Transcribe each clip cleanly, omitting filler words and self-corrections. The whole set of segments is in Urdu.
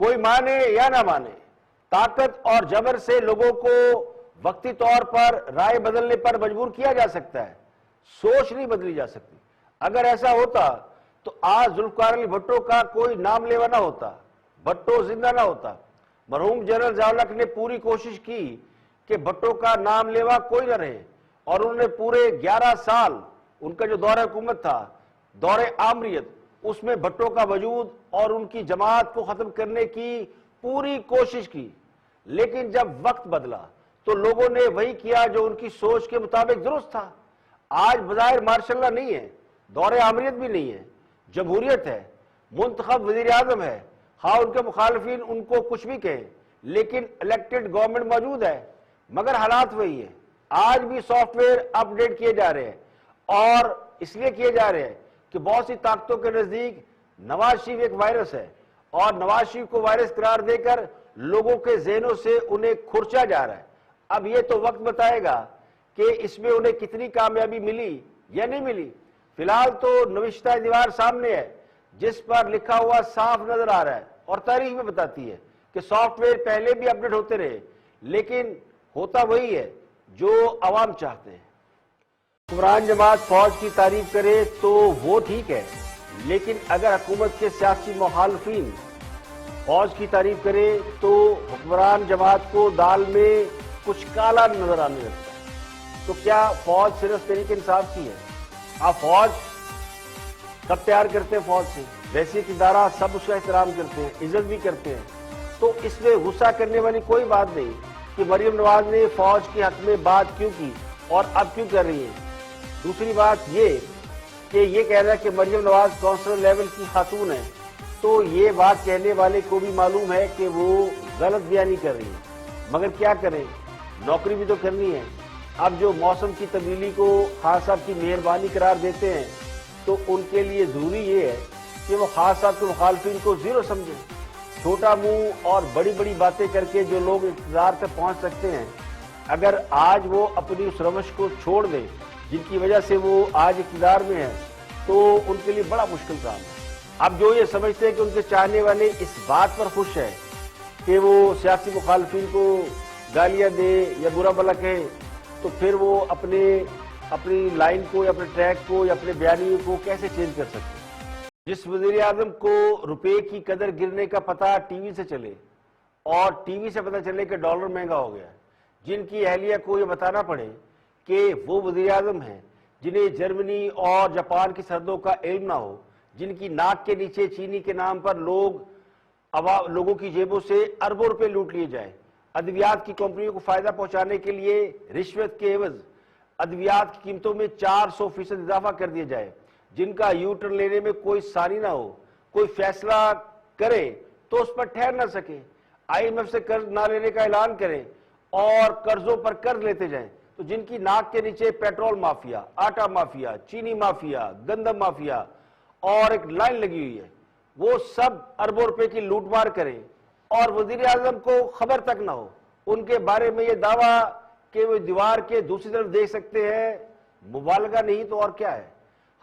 کوئی مانے یا نہ مانے، طاقت اور جبر سے لوگوں کو وقتی طور پر رائے بدلنے پر مجبور کیا جا سکتا ہے، سوچ نہیں بدلی جا سکتی۔ اگر ایسا ہوتا تو آج ذوالفقار علی بھٹو کا کوئی نام لیوا نہ ہوتا، بھٹو زندہ نہ ہوتا۔ مرحوم جنرل ضیاء الحق نے پوری کوشش کی کہ بھٹو کا نام لیوا کوئی نہ رہے، اور انہوں نے پورے 11 سال ان کا جو دور حکومت تھا، دور آمریت، اس میں بھٹو کا وجود اور ان کی جماعت کو ختم کرنے کی پوری کوشش کی۔ لیکن جب وقت بدلا تو لوگوں نے وہی کیا جو ان کی سوچ کے مطابق درست تھا۔ آج بظاہر مارشاء اللہ نہیں ہے، دور آمریت بھی نہیں ہے، جمہوریت ہے، منتخب وزیر اعظم ہے، ہاں ان کے مخالفین ان کو کچھ بھی کہیں، لیکن الیکٹڈ گورنمنٹ موجود ہے، مگر حالات وہی ہے۔ آج بھی سافٹ ویئر اپ ڈیٹ کیے جا رہے ہیں، اور اس لیے کیے جا رہے ہیں کہ بہت سی طاقتوں کے نزدیک نواز شریف ایک وائرس ہے، اور نواز شریف کو وائرس قرار دے کر لوگوں کے ذہنوں سے انہیں کھرچا جا رہا ہے۔ اب یہ تو وقت بتائے گا کہ اس میں انہیں کتنی کامیابی ملی یا نہیں ملی۔ فی الحال تو نوشتہ دیوار سامنے ہے، جس پر لکھا ہوا صاف نظر آ رہا ہے، اور تاریخ بھی بتاتی ہے کہ سافٹ ویئر پہلے بھی اپڈیٹ ہوتے رہے، لیکن ہوتا وہی ہے جو عوام چاہتے ہیں۔ حکمران جماعت فوج کی تعریف کرے تو وہ ٹھیک ہے، لیکن اگر حکومت کے سیاسی مخالفین فوج کی تعریف کرے تو حکمران جماعت کو دال میں کچھ کالا نظر آنے لگتا ہے۔ تو کیا فوج صرف تحریک انصاف کی ہے؟ آپ فوج کب تیار کرتے ہیں؟ فوج سے ویسے ادارہ سب اس کا احترام کرتے ہیں، عزت بھی کرتے ہیں، تو اس میں غصہ کرنے والی کوئی بات نہیں کہ مریم نواز نے فوج کے حق میں بات کیوں کی اور اب کیوں کر رہی ہے۔ دوسری بات یہ کہ یہ کہہ رہا ہے کہ مریم نواز کونسلر لیول کی خاتون ہے، تو یہ بات کہنے والے کو بھی معلوم ہے کہ وہ غلط بیانی کر رہی ہے، مگر کیا کریں، نوکری بھی تو کرنی ہے۔ اب جو موسم کی تبدیلی کو خان صاحب کی مہربانی قرار دیتے ہیں تو ان کے لیے ضروری یہ ہے کہ وہ خان صاحب کے مخالفین کو زیرو سمجھیں۔ چھوٹا منہ اور بڑی بڑی باتیں کر کے جو لوگ اقتدار تک پہنچ سکتے ہیں، اگر آج وہ اپنی اس روش کو چھوڑ دیں جن کی وجہ سے وہ آج اقتدار میں ہے، تو ان کے لیے بڑا مشکل کام ہے۔ اب جو یہ سمجھتے ہیں کہ ان کے چاہنے والے اس بات پر خوش ہیں کہ وہ سیاسی مخالفین کو گالیاں دے یا برا بھلا کہے، تو پھر وہ اپنی لائن کو یا اپنے ٹریک کو یا اپنے بیانیوں کو کیسے چینج کر سکتے ہیں؟ جس وزیر اعظم کو روپے کی قدر گرنے کا پتہ ٹی وی سے چلے اور ٹی وی سے پتہ چلے کہ ڈالر مہنگا ہو گیا، جن کی اہلیہ کو یہ بتانا پڑے کہ وہ وزیر اعظم ہیں جنہیں جرمنی اور جاپان کی سرحدوں کا علم نہ ہو، جن کی ناک کے نیچے چینی کے نام پر لوگوں کی جیبوں سے اربوں روپے لوٹ لیے جائیں، ادویات کی کمپنیوں کو فائدہ پہنچانے کے لیے رشوت کے عوض ادویات کی قیمتوں میں 400% اضافہ کر دیا جائے، جن کا یو ٹرن لینے میں کوئی ثانی نہ ہو، کوئی فیصلہ کرے تو اس پر ٹھہر نہ سکے، آئی ایم ایف سے قرض نہ لینے کا اعلان کریں اور قرضوں پر قرض لیتے جائیں، تو جن کی ناک کے نیچے پیٹرول مافیا، آٹا مافیا، چینی مافیا، گندم مافیا اور ایک لائن لگی ہوئی ہے، وہ سب اربوں روپے کی لوٹ مار کریں اور وزیر اعظم کو خبر تک نہ ہو۔ ان کے بارے میں یہ دعویٰ کہ وہ دیوار کے دوسری طرف دیکھ سکتے ہیں، مبالغہ نہیں تو اور کیا ہے۔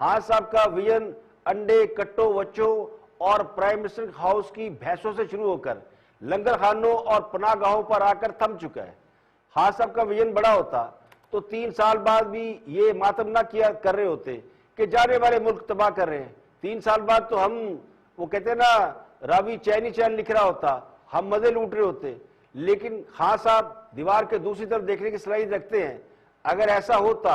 خان صاحب کا ویژن انڈے، کٹو وچوں اور پرائم منسٹر ہاؤس کی بحثوں سے شروع ہو کر لنگر خانوں اور پناہ گاہوں پر آ کر تھم چکا ہے۔ خان صاحب کا ویژن بڑا ہوتا تو 3 سال بعد بھی یہ ماتم نہ کر رہے ہوتے کہ جانے والے ملک تباہ کر رہے ہیں۔ 3 سال بعد تو وہ کہتے ہیں نا، راوی چینی چین لکھ رہا ہوتا، ہم مزے لوٹ رہے ہوتے۔ لیکن خان صاحب دیوار کے دوسری طرف دیکھنے کی صلاحیت رکھتے ہیں۔ اگر ایسا ہوتا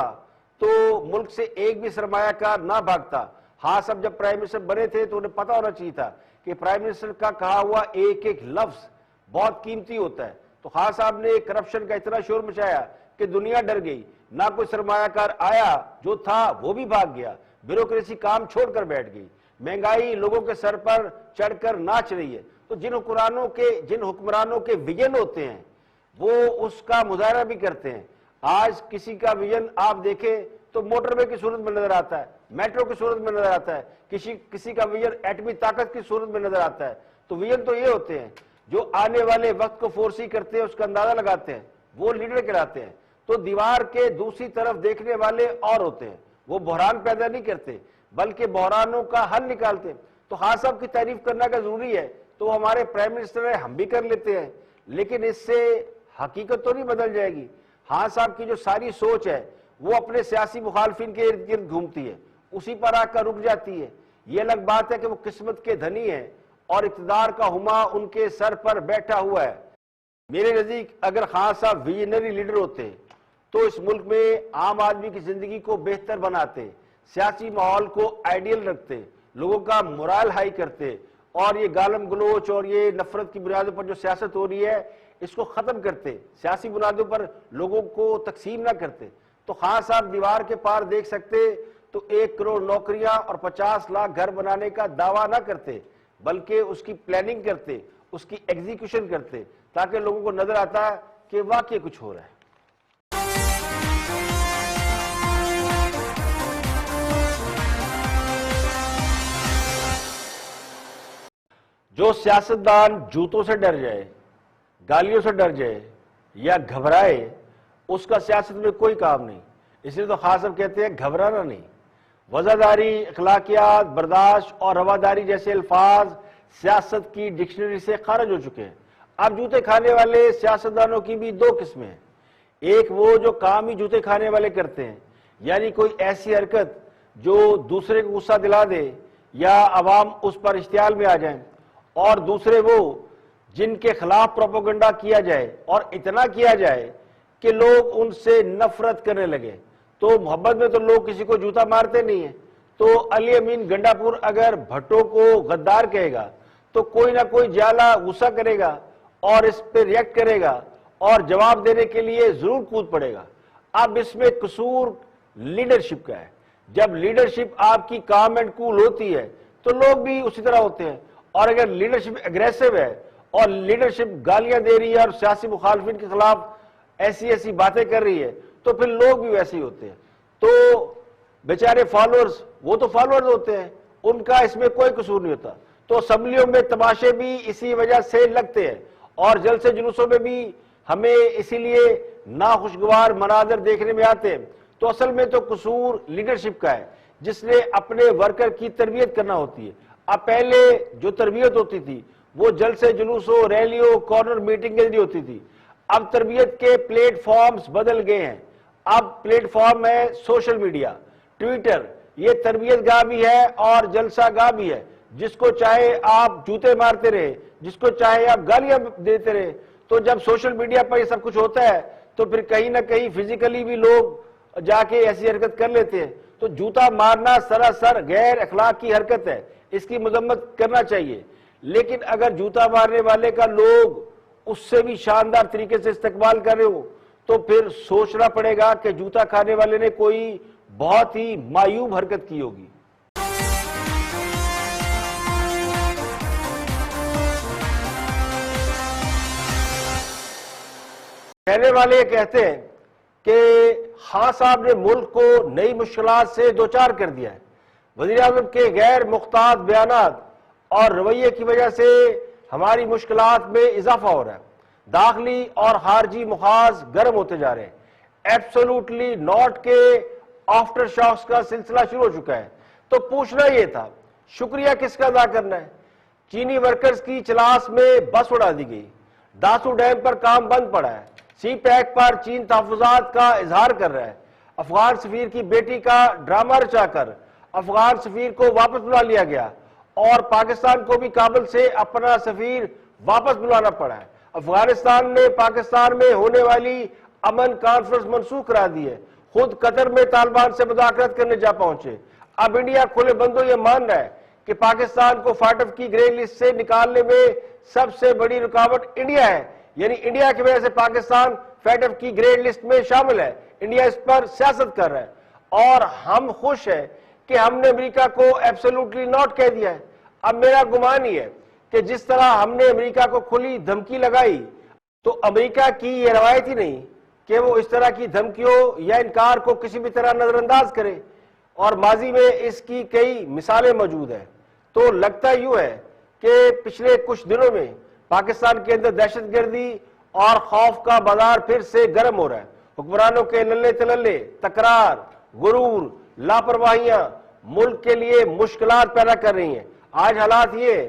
تو ملک سے ایک بھی سرمایہ کار نہ بھاگتا۔ خان صاحب جب پرائم منسٹر بنے تھے تو انہیں پتا ہونا چاہیے تھا کہ پرائم منسٹر کا کہا ہوا ایک ایک لفظ بہت قیمتی ہوتا ہے۔ تو خان صاحب نے کرپشن کا اتنا شور مچایا کہ دنیا ڈر گئی، نہ کوئی سرمایہ کار آیا، جو تھا وہ بھی بھاگ گیا، بیوروکریسی کام چھوڑ کر بیٹھ گئی، مہنگائی لوگوں کے سر پر چڑھ کر ناچ رہی ہے۔ تو جن حکمرانوں کے ویژن ہوتے ہیں وہ اس کا مظاہرہ بھی کرتے ہیں۔ آج کسی کا ویژن آپ دیکھیں تو موٹر وے کی صورت میں نظر آتا ہے، میٹرو کی صورت میں نظر آتا ہے، کسی کا ویژن ایٹمی طاقت کی صورت میں نظر آتا ہے۔ تو ویژن تو یہ ہوتے ہیں جو آنے والے وقت کو فورسی کرتے ہیں، اس کا اندازہ لگاتے ہیں، وہ لیڈر کہلاتے ہیں۔ تو دیوار کے دوسری طرف دیکھنے والے اور ہوتے ہیں، وہ بحران پیدا نہیں کرتے بلکہ بحرانوں کا حل نکالتے ہیں۔ تو خان صاحب کی تعریف کرنا کا ضروری ہے تو ہمارے پرائم منسٹر ہے، ہم بھی کر لیتے ہیں، لیکن اس سے حقیقت تو نہیں بدل جائے گی۔ خان صاحب کی جو ساری سوچ ہے وہ اپنے سیاسی مخالفین کے ارد گرد گھومتی ہے، اسی پر آ کر رک جاتی ہے۔ یہ الگ بات ہے کہ وہ قسمت کے دھنی ہیں اور اقتدار کا ہما ان کے سر پر بیٹھا ہوا ہے۔ میرے نزدیک اگر خان صاحب ویژنری لیڈر ہوتے تو اس ملک میں عام آدمی کی زندگی کو بہتر بناتے، سیاسی ماحول کو آئیڈیل رکھتے، لوگوں کا morale ہائی کرتے، اور یہ گالم گلوچ اور یہ نفرت کی بنیادوں پر جو سیاست ہو رہی ہے اس کو ختم کرتے، سیاسی بنیادوں پر لوگوں کو تقسیم نہ کرتے، تو خان صاحب دیوار کے پار دیکھ سکتے تو 1 کروڑ نوکریاں اور 50 لاکھ گھر بنانے کا دعویٰ نہ کرتے، بلکہ اس کی پلاننگ کرتے، اس کی ایگزیکیوشن کرتے، تاکہ لوگوں کو نظر آتا کہ واقعی کچھ ہو رہا ہے۔ جو سیاستدان جوتوں سے ڈر جائے، گالیوں سے ڈر جائے یا گھبرائے، اس کا سیاست میں کوئی کام نہیں۔ اس لیے تو خان صاحب کہتے ہیں گھبرانا نہیں۔ وزاداری، اخلاقیات، برداشت اور رواداری جیسے الفاظ سیاست کی ڈکشنری سے خارج ہو چکے ہیں۔ اب جوتے کھانے والے سیاستدانوں کی بھی 2 قسمیں ہیں۔ ایک وہ جو کام ہی جوتے کھانے والے کرتے ہیں، یعنی کوئی ایسی حرکت جو دوسرے کو غصہ دلا دے یا عوام اس پر اشتعال میں آ جائیں، اور دوسرے وہ جن کے خلاف پروپیگنڈا کیا جائے اور اتنا کیا جائے کہ لوگ ان سے نفرت کرنے لگے۔ تو محبت میں تو لوگ کسی کو جوتا مارتے نہیں ہیں، تو علی امین گنڈا پور اگر بھٹو کو غدار کہے گا تو کوئی نہ کوئی جالا غصہ کرے گا اور اس پہ ریئیکٹ کرے گا اور جواب دینے کے لیے ضرور کود پڑے گا۔ اب اس میں قصور لیڈرشپ کا ہے۔ جب لیڈرشپ آپ کی کام اینڈ کول ہوتی ہے تو لوگ بھی اسی طرح ہوتے ہیں، اور اگر لیڈرشپ اگریسو ہے اور لیڈرشپ گالیاں دے رہی ہے اور سیاسی مخالفین کے خلاف ایسی باتیں کر رہی ہے تو پھر لوگ بھی ویسے ہی ہوتے ہیں۔ تو بیچارے فالوورز، وہ تو فالوورز ہوتے ہیں، ان کا اس میں کوئی قصور نہیں ہوتا۔ تو اسمبلیوں میں تماشے بھی اسی وجہ سے لگتے ہیں اور جلسے جلوسوں میں بھی ہمیں اسی لیے ناخوشگوار مناظر دیکھنے میں آتے ہیں۔ تو اصل میں تو قصور لیڈرشپ کا ہے، جس نے اپنے ورکر کی تربیت کرنا ہوتی ہے۔ اب پہلے جو تربیت ہوتی تھی وہ جلسے جلوسوں، ریلیوں، کارنر میٹنگیں نہیں ہوتی تھی۔ اب تربیت کے پلیٹ فارمز بدل گئے ہیں۔ اب پلیٹ فارم ہے سوشل میڈیا، ٹویٹر، یہ تربیت گاہ بھی ہے اور جلسہ گاہ بھی ہے۔ جس کو چاہے آپ جوتے مارتے رہے، جس کو چاہے آپ گالیاں دیتے رہے۔ تو جب سوشل میڈیا پر یہ سب کچھ ہوتا ہے تو پھر کہیں نہ کہیں فزیکلی بھی لوگ جا کے ایسی حرکت کر لیتے ہیں۔ تو جوتا مارنا سراسر غیر اخلاقی حرکت ہے، اس کی مذمت کرنا چاہیے۔ لیکن اگر جوتا مارنے والے کا لوگ اس سے بھی شاندار طریقے سے استقبال کر رہے ہو تو پھر سوچنا پڑے گا کہ جوتا کھانے والے نے کوئی بہت ہی معیوب حرکت کی ہوگی۔ کہنے والے کہتے ہیں کہ خان صاحب نے ملک کو نئی مشکلات سے دوچار کر دیا ہے۔ وزیر اعظم کے غیر محتاط بیانات اور رویے کی وجہ سے ہماری مشکلات میں اضافہ ہو رہا ہے۔ داخلی اور خارجی محاذ گرم ہوتے جا رہے ہیں۔ ایبسولوٹلی ناٹ کے آفٹر شاکس کا سلسلہ شروع ہو چکا ہے۔ تو پوچھنا یہ تھا، شکریہ کس کا ادا کرنا ہے؟ چینی ورکرز کی چلاس میں بس اڑا دی گئی، داسو ڈیم پر کام بند پڑا ہے، سی پیک پر چین تحفظات کا اظہار کر رہا ہے، افغان سفیر کی بیٹی کا ڈرامہ رچا کر افغان سفیر کو واپس بلا لیا گیا، اور پاکستان کو بھی کابل سے اپنا سفیر واپس بلانا پڑا ہے۔ افغانستان نے پاکستان میں ہونے والی امن کانفرنس منسوخ کرا دی ہے، خود قطر میں طالبان سے مذاکرات کرنے جا پہنچے۔ اب انڈیا کھلے بندوں یہ مان رہا ہے کہ پاکستان کو فاٹف کی گرے لسٹ سے نکالنے میں سب سے بڑی رکاوٹ انڈیا ہے، یعنی انڈیا کی وجہ سے پاکستان فاٹف کی گرے لسٹ میں شامل ہے۔ انڈیا اس پر سیاست کر رہا ہے اور ہم خوش ہیں کہ ہم نے امریکہ کو ایبسولوٹلی ناٹ کہہ دیا ہے۔ اب میرا گمان ہی ہے کہ جس طرح ہم نے امریکہ کو کھلی دھمکی لگائی تو امریکہ کی یہ روایت ہی نہیں کہ وہ اس طرح کی دھمکیوں یا انکار کو کسی بھی طرح نظر انداز کرے، اور ماضی میں اس کی کئی مثالیں موجود ہیں۔ تو لگتا یوں ہے کہ پچھلے کچھ دنوں میں پاکستان کے اندر دہشت گردی اور خوف کا بازار پھر سے گرم ہو رہا ہے۔ حکمرانوں کے للے تللے، تکرار، غرور، لاپرواہیاں ملک کے لیے مشکلات پیدا کر رہی ہیں۔ آج حالات یہ ہے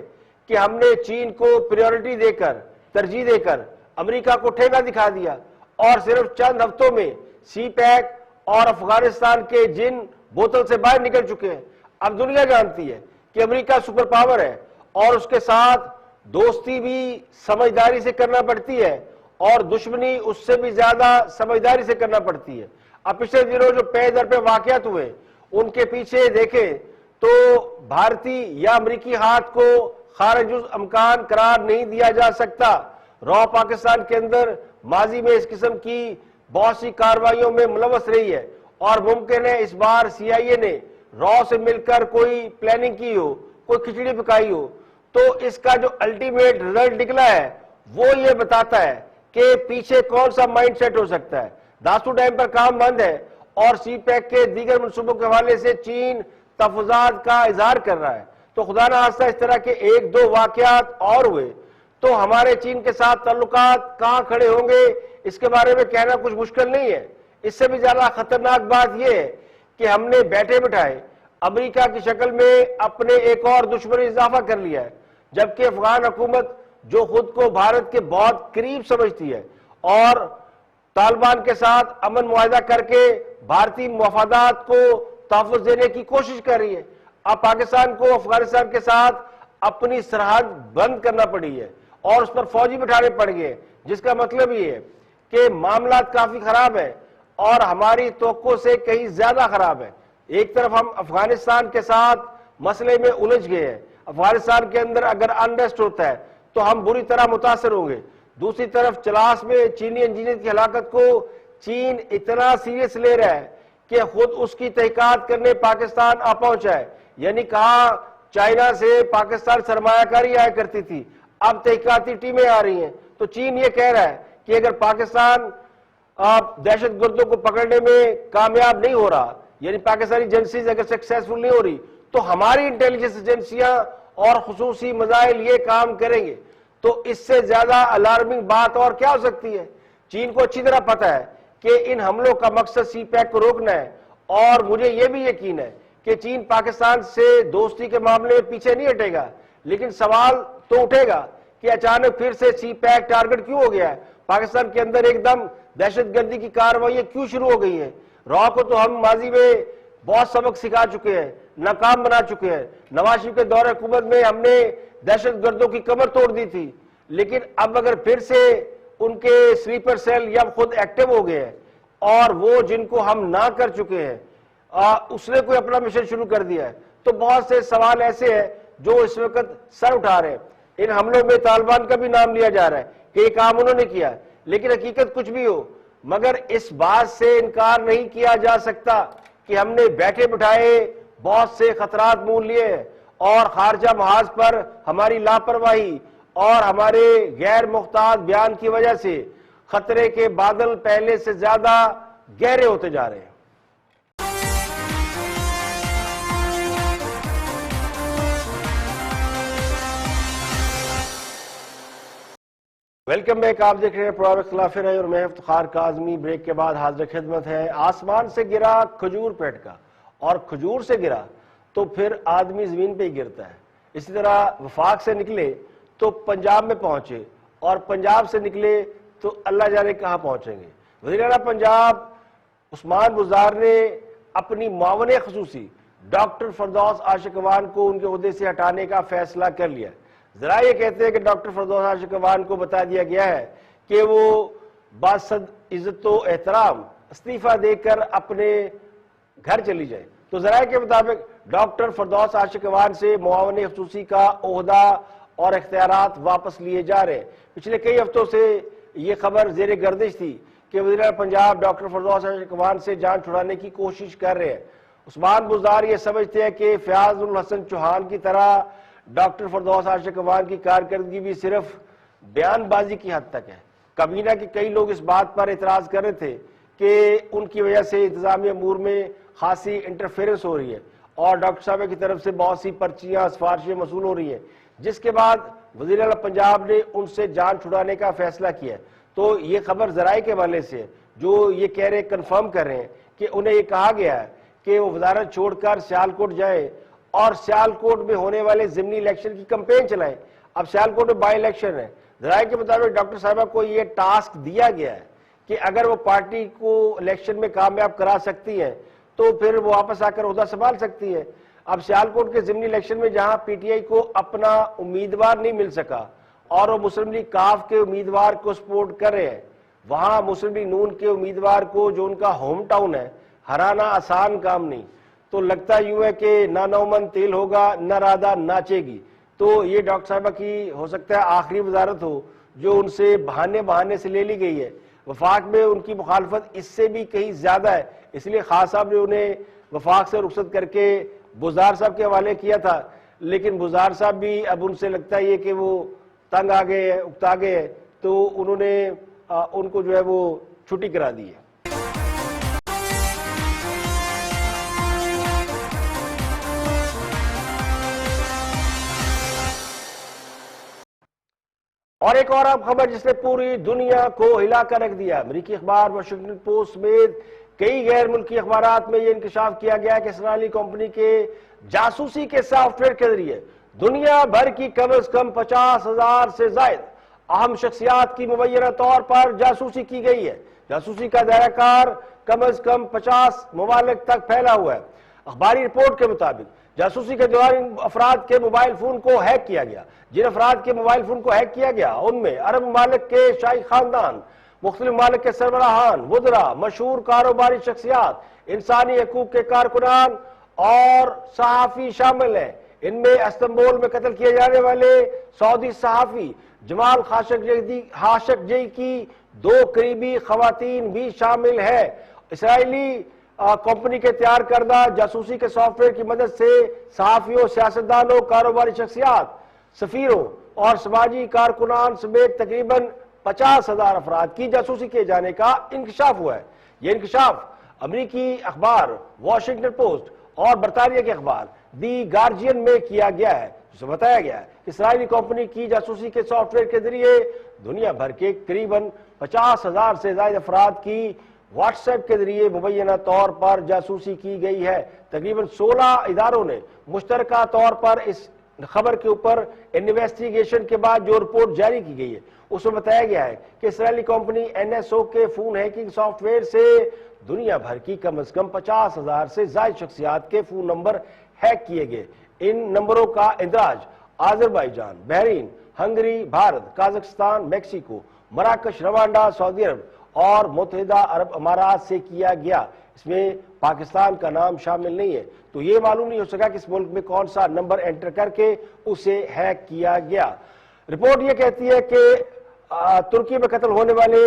کہ ہم نے چین کو پریورٹی دے کر، ترجیح دے کر امریکہ کو ٹھیکہ دکھا دیا، اور صرف چند ہفتوں میں سی پیک اور افغانستان کے جن بوتل سے باہر نکل چکے ہیں۔ اب دنیا جانتی ہے کہ امریکہ سپر پاور ہے، اور اس کے ساتھ دوستی بھی سمجھداری سے کرنا پڑتی ہے، اور دشمنی اس سے بھی زیادہ سمجھداری سے کرنا پڑتی ہے۔ اب پچھلے دنوں جو پے در پہ واقعات ہوئے، ان کے پیچھے دیکھیں تو بھارتی یا امریکی ہاتھ کو خارج امکان قرار نہیں دیا جا سکتا۔ رو پاکستان کے اندر ماضی میں اس قسم کی بہت سی کارروائیوں میں ملوث رہی ہے، اور ممکن ہے اس بار سی آئی اے نے رو سے مل کر کوئی پلاننگ کی ہو، کوئی کھچڑی پکائی ہو۔ تو اس کا جو الٹیمیٹ رزلٹ نکلا ہے وہ یہ بتاتا ہے کہ پیچھے کون سا مائنڈ سیٹ ہو سکتا ہے۔ داسو ڈیم پر کام بند ہے، اور سی پیک کے دیگر منصوبوں کے حوالے سے چین تفویضات کا اظہار کر رہا ہے۔ تو خدا نہ خواستہ اس طرح کے ایک دو واقعات اور ہوئے تو ہمارے چین کے ساتھ تعلقات کہاں کھڑے ہوں گے، اس کے بارے میں کہنا کچھ مشکل نہیں ہے۔ اس سے بھی زیادہ خطرناک بات یہ ہے کہ ہم نے بیٹھے بٹھائے امریکہ کی شکل میں اپنے ایک اور دشمن اضافہ کر لیا ہے، جبکہ افغان حکومت جو خود کو بھارت کے بہت قریب سمجھتی ہے اور طالبان کے ساتھ امن معاہدہ کر کے بھارتی مفادات کو تحفظ دینے کی کوشش کر رہی ہے، اب پاکستان کو افغانستان کے ساتھ اپنی سرحد بند کرنا پڑی ہے اور اس پر فوجی بٹھانے پڑ گئے، جس کا مطلب یہ ہے کہ معاملات کافی خراب ہیں اور ہماری توقع سے کہیں زیادہ خراب ہے۔ ایک طرف ہم افغانستان کے ساتھ مسئلے میں الجھ گئے ہیں، افغانستان کے اندر اگر انریسٹ ہوتا ہے تو ہم بری طرح متاثر ہوں گے، دوسری طرف چلاس میں چینی انجینئر کی ہلاکت کو چین اتنا سیریس لے رہا ہے کہ خود اس کی تحقیقات کرنے پاکستان آ پہنچا ہے۔ یعنی کہا چائنا سے پاکستان سرمایہ کاری آیا کرتی تھی، اب تحقیقاتی ٹیمیں آ رہی ہیں۔ تو چین یہ کہہ رہا ہے کہ اگر پاکستان دہشت گردوں کو پکڑنے میں کامیاب نہیں ہو رہا، یعنی پاکستانی ایجنسیز اگر سکسیسفل نہیں ہو رہی، تو ہماری انٹیلیجنس ایجنسیاں اور خصوصی مزائل یہ کام کریں گے۔ تو اس سے زیادہ الارمنگ بات اور کیا ہو سکتی ہے؟ چین کو اچھی طرح پتا ہے کہ ان حملوں کا مقصد سی پیک کو روکنا ہے، اور مجھے یہ بھی یقین ہے کہ چین پاکستان سے دوستی کے معاملے میں پیچھے نہیں ہٹے گا، لیکن سوال تو اٹھے گا کہ اچانک پھر سے سی پیک ٹارگٹ کیوں ہو گیا ہے؟ پاکستان کے اندر ایک دم دہشت گردی کی کارروائیاں کیوں شروع ہو گئی ہیں؟ رو کو تو ہم ماضی میں بہت سبق سکھا چکے ہیں، ناکام بنا چکے ہیں۔ نواز شریف کے دور حکومت میں ہم نے دہشت گردوں کی کمر توڑ دی تھی، لیکن اب اگر پھر سے ان کے سلیپر سیل یا خود ایکٹیو ہو گئے ہیں، اور وہ جن کو ہم نہ کر چکے ہیں اس نے کوئی اپنا مشن شروع کر دیا ہے، تو بہت سے سوال ایسے ہیں جو اس وقت سر اٹھا رہے ہیں۔ ان حملوں میں طالبان کا بھی نام لیا جا رہا ہے کہ یہ کام انہوں نے کیا، لیکن حقیقت کچھ بھی ہو، مگر اس بات سے انکار نہیں کیا جا سکتا کہ ہم نے بیٹھے بٹھائے بہت سے خطرات مول لیے ہیں، اور خارجہ محاذ پر ہماری لاپرواہی اور ہمارے غیر محتاط بیان کی وجہ سے خطرے کے بادل پہلے سے زیادہ گہرے ہوتے جا رہے ہیں۔ ویلکم بیک، آپ دیکھ رہے ہیں پروگرام اختلاف رائے اور میں افتخار کاظمی۔ بریک کے بعد حاضر خدمت ہے۔ آسمان سے گرا کھجور پیٹ کا، اور کھجور سے گرا تو پھر آدمی زمین پہ ہی گرتا ہے۔ اسی طرح وفاق سے نکلے تو پنجاب میں پہنچے، اور پنجاب سے نکلے تو اللہ جانے کہاں پہنچیں گے۔ وزیر اعلیٰ پنجاب عثمان بزدار نے اپنی معاون خصوصی ڈاکٹر فردوس عاشقوان کو ان کے عہدے سے ہٹانے کا فیصلہ کر لیا۔ ذرا یہ کہتے ہیں کہ ڈاکٹر فردوس عاشقوان کو بتا دیا گیا ہے کہ وہ باصد عزت و احترام استعفیٰ دے کر اپنے گھر چلی جائے۔ تو ذرائع کے مطابق ڈاکٹر فردوس عاشقوان سے معاون خصوصی کا عہدہ اور اختیارات واپس لیے جا رہے ہیں۔ پچھلے کئی ہفتوں سے یہ خبر زیر گردش تھی کہ وزیر اعلیٰ پنجاب ڈاکٹر فردوس عاشقوان سے جان چھڑانے کی کوشش کر رہے ہیں۔ عثمان بزدار یہ سمجھتے ہیں کہ فیاض الحسن چوہان کی طرح ڈاکٹر فردوس عاشقوان کی کارکردگی بھی صرف بیان بازی کی حد تک ہے۔ کابینہ کے کئی لوگ اس بات پر اعتراض کر رہے تھے کہ ان کی وجہ سے انتظامی امور میں خاصی انٹرفیرنس ہو رہی ہے، اور ڈاکٹر صاحب کی طرف سے بہت سی پرچیاں سفارشیں موصول ہو رہی ہیں، جس کے بعد وزیر اعلیٰ پنجاب نے ان سے جان چھڑانے کا فیصلہ کیا ہے۔ تو یہ خبر ذرائع کے حوالے سے جو یہ کہہ رہے کنفرم کر رہے ہیں کہ انہیں یہ کہا گیا ہے کہ وہ وزارت چھوڑ کر سیالکوٹ جائیں اور سیالکوٹ میں ہونے والے ضمنی الیکشن کی کمپین چلائیں. اب سیالکوٹ میں بائی الیکشن ہے. ذرائع کے مطابق ڈاکٹر صاحبہ کو یہ ٹاسک دیا گیا ہے کہ اگر وہ پارٹی کو الیکشن میں کامیاب کرا سکتی ہیں تو پھر وہ واپس آ کر عہدہ سنبھال سکتی ہے. اب سیالکوٹ کے ضمنی الیکشن میں جہاں پی ٹی آئی کو اپنا امیدوار نہیں مل سکا اور وہ مسلم لیگ کاف کے امیدوار کو سپورٹ کر رہے ہیں, وہاں مسلم لیگ نون کے امیدوار کو جو ان کا ہوم ٹاؤن ہے ہرانا آسان کام نہیں. تو لگتا یوں ہے کہ نہ نومن تیل ہوگا نہ رادہ ناچے گی. تو یہ ڈاکٹر صاحبہ کی ہو سکتا ہے آخری وزارت ہو جو ان سے بہانے سے لے لی گئی ہے. وفاق میں ان کی مخالفت اس سے بھی کہیں زیادہ ہے, اس لیے خان صاحب نے انہیں وفاق سے رخصت کر کے بزدار صاحب کے حوالے کیا تھا, لیکن بزدار صاحب بھی اب ان سے لگتا ہے یہ کہ وہ تنگ آ گئے ہیں, اکتا گئے ہیں, تو انہوں نے ان کو جو ہے وہ چھٹی کرا دی ہے. اور ایک اور اب خبر جس نے پوری دنیا کو ہلا کر رکھ دیا. امریکی اخبار واشنگٹن پوسٹ سمیت کئی غیر ملکی اخبارات میں یہ انکشاف کیا گیا کہ اسرائیلی کمپنی کے جاسوسی کے سافٹ ویئر کے ذریعے دنیا بھر کی کم از کم 50,000 سے زائد اہم شخصیات کی مبینہ طور پر جاسوسی کی گئی ہے. جاسوسی کا دائرہ کار کم از کم 50 ممالک تک پھیلا ہوا ہے. اخباری رپورٹ کے مطابق جاسوسی کے دوران ان افراد کے موبائل فون کو ہیک کیا گیا. جن افراد کے موبائل فون کو ہیک کیا گیا ان میں عرب ممالک کے شاہی خاندان, مختلف ممالک کے سربراہان, وزراء, مشہور کاروباری شخصیات, انسانی حقوق کے کارکنان اور صحافی شامل ہیں. ان میں استنبول میں قتل کیے جانے والے سعودی صحافی جمال خاشقجی کی 2 قریبی خواتین بھی شامل ہیں. اسرائیلی کمپنی کے تیار کردہ جاسوسی کے سافٹ ویئر کی مدد سے صحافیوں, سیاستدانوں, کاروباری شخصیات, سفیروں اور سماجی کارکنان سمیت تقریباً 50,000 افراد کی جاسوسی کیے جانے کا انکشاف ہوا ہے. یہ انکشاف امریکی اخبار واشنگٹن پوسٹ اور برطانیہ کے اخبار دی گارجین میں کیا گیا ہے, جس میں بتایا گیا ہے کہ اسرائیلی کمپنی کی جاسوسی کے سافٹ ویئر کے ذریعے دنیا بھر کے قریباً 50,000 سے زائد افراد کی واٹس ایپ کے ذریعے مبینہ طور پر جاسوسی کی گئی ہے. تقریباً 16 اداروں نے مشترکہ طور پر اس خبر کے اوپر انویسٹیگیشن کے بعد جو رپورٹ جاری کی گئی ہے اس میں بتایا گیا ہے کہ اسرائیلی کمپنی NSO کے فون ہیکنگ سافٹ ویئر سے دنیا بھر کی کم از کم 50,000 سے زائد شخصیات کے فون نمبر ہیک کیے گئے. ان نمبروں کا اندراج Azerbaijan, Bahrain, Hungary, Bharat, Kazakhstan, Mexico, مراکش, روانڈا, سعودی عرب اور متحدہ عرب امارات سے کیا گیا. اس میں پاکستان کا نام شامل نہیں ہے, تو یہ معلوم نہیں ہو سکا کہ اس ملک میں کون سا نمبر انٹر کر کے اسے ہیک کیا گیا. رپورٹ یہ کہتی ہے کہ ترکی میں قتل ہونے والے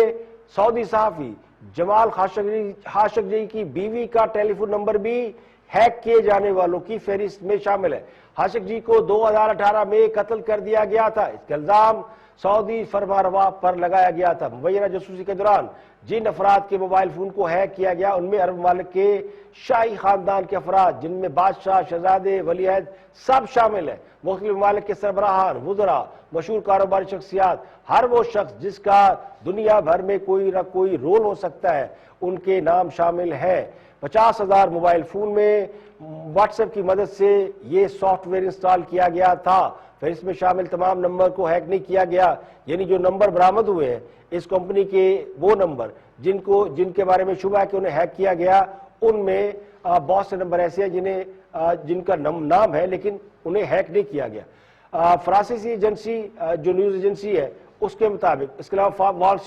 سعودی صحافی جمال خاشقجی کی بیوی کا ٹیلی فون نمبر بھی ہیک کیے جانے والوں کی فہرست میں شامل ہے. خاشقجی کو 2018 میں قتل کر دیا گیا تھا. اس کا الزام سعودی فرمانروا پر لگایا گیا تھا. مبینہ جاسوسی کے دوران جن افراد کے موبائل فون کو ہیک کیا گیا ان میں عرب ممالک کے شاہی خاندان کے افراد جن میں بادشاہ, شہزادے, ولی عہد سب شامل ہیں, مختلف ممالک کے سربراہان, وزراء, مشہور کاروباری شخصیات, ہر وہ شخص جس کا دنیا بھر میں کوئی نہ کوئی رول ہو سکتا ہے ان کے نام شامل ہیں. 50,000 موبائل فون میں واٹس ایپ کی مدد سے یہ سافٹ ویئر انسٹال کیا گیا تھا. پھر اس میں شامل تمام نمبر کو ہیک نہیں کیا گیا, یعنی جو نمبر برآمد ہوئے ہیں اس کمپنی کے وہ نمبر جن کے بارے میں شبہ ہے کہ انہیں ہیک کیا گیا, ان میں بہت سے نمبر ایسے ہیں جن کا نام ہے لیکن انہیں ہیک نہیں کیا گیا. فرانسیسی ایجنسی جو نیوز ایجنسی ہے اس کے مطابق اس کے علاوہ Wall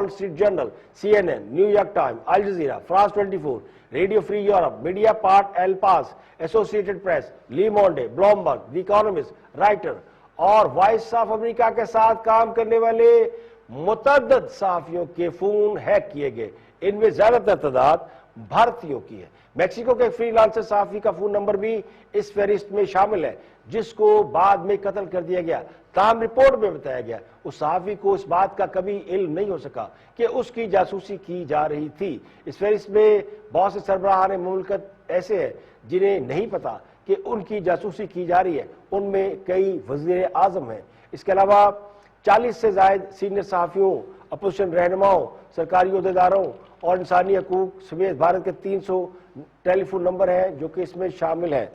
Street Journal, CNN, New York Time, Al Jazeera, France 24, Radio Free Europe, Mediapart El Pais, Associated Press, Le Monde, Bloomberg, the Economist, Reuters اور وائس آف امریکہ کے ساتھ کام کرنے والے متعدد صحافیوں کے فون ہیک کیے گئے. ان میں زیادہ تر تعداد بھارتیوں کی ہے. میکسیکو کے فری لانسر صحافی کا فون نمبر بھی اس فہرست میں شامل ہے جس کو بعد میں قتل کر دیا گیا. تاہم رپورٹ میں بتایا گیا اس صحافی کو اس بات کا کبھی علم نہیں ہو سکا کہ اس کی جاسوسی کی جا رہی تھی. اس فہرست میں بہت سے سربراہان مملکت ایسے ہیں جنہیں نہیں پتا کہ ان کی جاسوسی کی جا رہی ہے. ان میں کئی وزیر اعظم ہیں. اس کے علاوہ 40 سے زائد سینئر صحافیوں, اپوزیشن رہنماؤں, سرکاری عہدیداروں اور انسانی حقوق سمیت بھارت کے 300 ٹیلی فون نمبر ہیں جو کہ اس میں شامل ہیں.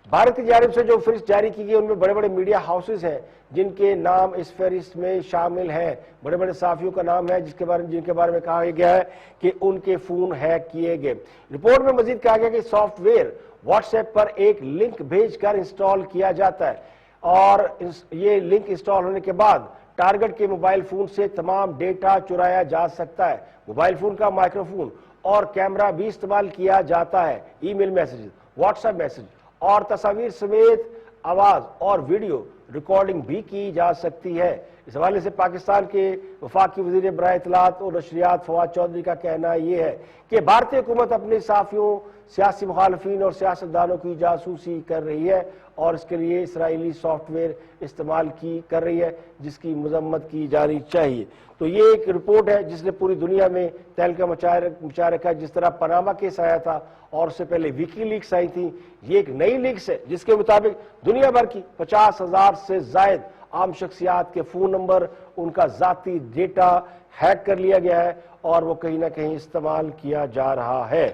بھارت کی جانب سے جو فہرست جاری کی گئی ان میں بڑے بڑے میڈیا ہاؤسز ہیں جن کے نام اس فہرست میں شامل ہیں، بڑے بڑے صحافیوں کا نام ہے جن کے بارے میں کہا گیا ہے کہ ان کے فون ہیک کیے گئے۔ رپورٹ میں مزید کہا گیا کہ سافٹ ویئر واٹس ایپ پر ایک لنک بھیج کر انسٹال کیا جاتا ہے اور یہ لنک انسٹال ہونے کے بعد ٹارگٹ کے موبائل فون سے تمام ڈیٹا چرایا جا سکتا ہے۔ موبائل فون کا مائکرو فون اور کیمرہ بھی استعمال کیا جاتا ہے۔ ای میل میسج، واٹس ایپ میسج اور تصاویر سمیت آواز اور ویڈیو ریکارڈنگ بھی کی جا سکتی ہے۔ اس حوالے سے پاکستان کے وفاقی وزیر برائے اطلاعات اور نشریات فواد چودھری کا کہنا یہ ہے کہ بھارتی حکومت اپنے صحافیوں، سیاسی مخالفین اور سیاستدانوں کی جاسوسی کر رہی ہے اور اس کے لیے اسرائیلی سافٹ ویئر استعمال کر رہی ہے جس کی مذمت کی جانی چاہیے۔ تو یہ ایک رپورٹ ہے جس نے پوری دنیا میں تہلکہ مچا رکھا ہے۔ جس طرح پاناما کیس آیا تھا اور اس سے پہلے ویکی لیکس آئی تھی، یہ ایک نئی لیکس ہے جس کے مطابق دنیا بھر کی 50,000 سے زائد عام شخصیات کے فون نمبر، ان کا ذاتی ڈیٹا ہیک کر لیا گیا ہے اور وہ کہیں نہ کہیں استعمال کیا جا رہا ہے۔